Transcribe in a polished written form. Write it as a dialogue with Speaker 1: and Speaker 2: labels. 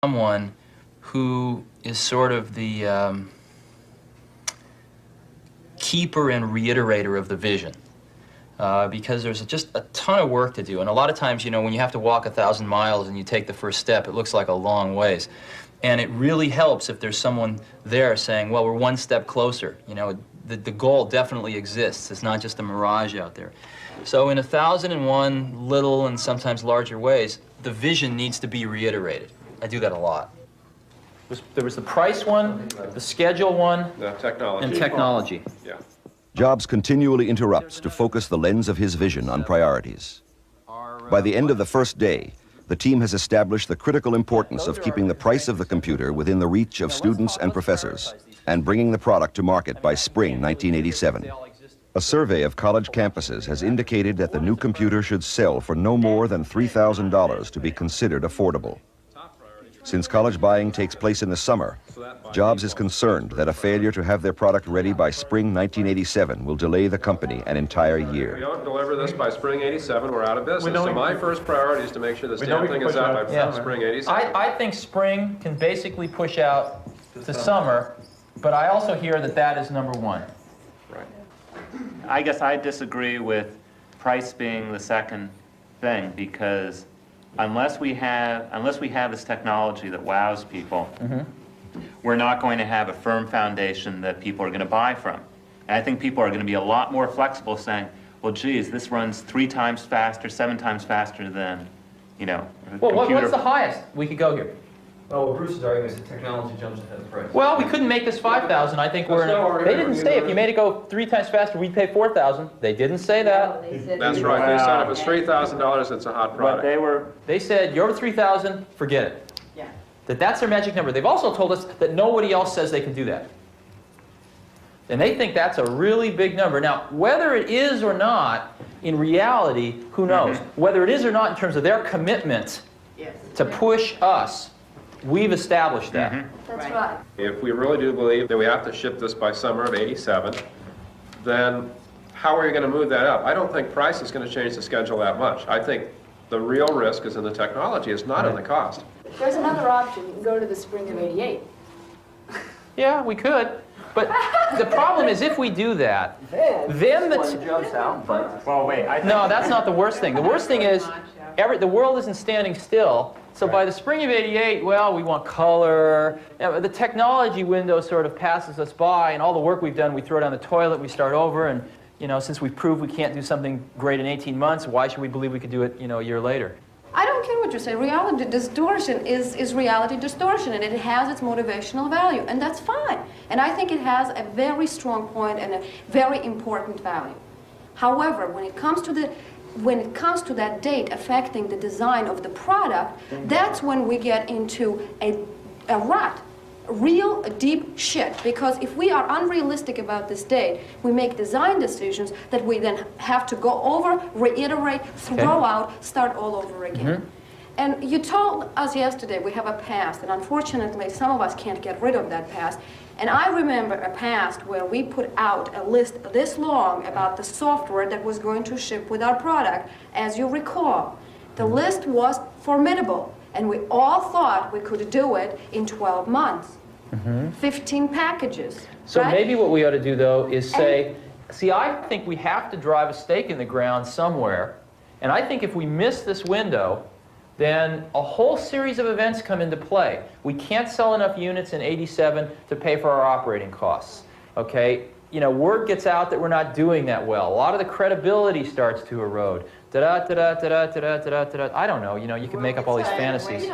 Speaker 1: someone who is sort of the keeper and reiterator of the vision. Because there's just a ton of work to do. And a lot of times, you know, when you have to walk 1,000 miles and you take the first step, it looks like a long ways. And it really helps if there's someone there saying, well, we're one step closer. You know, the goal definitely exists. It's not just a mirage out there. So in 1,001 little and sometimes larger ways, the vision needs to be reiterated. I do that a lot. There was the price one, the schedule one, and technology.
Speaker 2: Yeah.
Speaker 3: Jobs continually interrupts to focus the lens of his vision on priorities. By the end of the first day, the team has established the critical importance of keeping the price of the computer within the reach of students and professors and bringing the product to market by spring 1987. A survey of college campuses has indicated that the new computer should sell for no more than $3,000 to be considered affordable. Since college buying takes place in the summer, Jobs is concerned that a failure to have their product ready by spring 1987 will delay the company an entire year.
Speaker 2: If we don't deliver this by spring 87, we're out of business. So my first priority is to make sure this damn thing is out by spring 87.
Speaker 1: I think spring can basically push out to summer, but I also hear that that is number one.
Speaker 2: Right.
Speaker 4: I guess I disagree with price being the second thing, because unless we have this technology that wows people, we're not going to have a firm foundation that people are going to buy from. And I think people are going to be a lot more flexible, saying, well, geez, this runs 3 times faster, 7 times faster than, you know, a
Speaker 1: Well,
Speaker 4: computer.
Speaker 1: what's the highest we could go here?
Speaker 5: Oh, well, Bruce's argument is that technology jumps ahead of the price.
Speaker 1: Well, we couldn't make this 5,000. I think we're.
Speaker 2: That's no
Speaker 1: They didn't
Speaker 2: argument.
Speaker 1: say if you made it go 3 times faster, we'd pay 4,000. They didn't say that.
Speaker 2: That's right. They said if it's $3,000, it's a hot
Speaker 4: But
Speaker 2: product.
Speaker 1: They said you're over 3,000, forget it.
Speaker 6: Yeah.
Speaker 1: That's their magic number. They've also told us that nobody else says they can do that. And they think that's a really big number. Now, whether it is or not, in reality, who knows? Whether it is or not in terms of their commitment to push us, we've established that.
Speaker 6: That's right.
Speaker 2: If we really do believe that we have to ship this by summer of 87, then how are you going to move that up? I don't think price is going to change the schedule that much. I think the real risk is in the technology. It's not in the cost.
Speaker 6: There's another option. You can go to the spring of '88.
Speaker 1: Yeah, we could. But the problem is if we do that, then the...
Speaker 4: Well, wait, I think...
Speaker 1: No, that's not the worst thing. The worst thing is the world isn't standing still. So by the spring of '88, well, we want color. The technology window sort of passes us by, and all the work we've done, we throw down the toilet, we start over, and you know, since we've proved we can't do something great in 18 months, why should we believe we could do it, you know, a year later?
Speaker 6: I don't care what you say. Reality distortion is reality distortion, and it has its motivational value, and that's fine. And I think it has a very strong point and a very important value. However, when it comes to that date affecting the design of the product, that's when we get into a rut. Real deep shit, because if we are unrealistic about this date, we make design decisions that we then have to go over, reiterate, throw out, start all over again. And you told us yesterday we have a past, and unfortunately some of us can't get rid of that past. And I remember a past where we put out a list this long about the software that was going to ship with our product, as you recall. The list was formidable. And we all thought we could do it in 12 months. 15 packages.
Speaker 1: So
Speaker 6: right?
Speaker 1: maybe what we ought to do, though, is say, see, I think we have to drive a stake in the ground somewhere. And I think if we miss this window, then a whole series of events come into play. We can't sell enough units in '87 to pay for our operating costs. Okay? You know, word gets out that we're not doing that well. A lot of the credibility starts to erode. I don't know, you know, you can make up all these fantasies.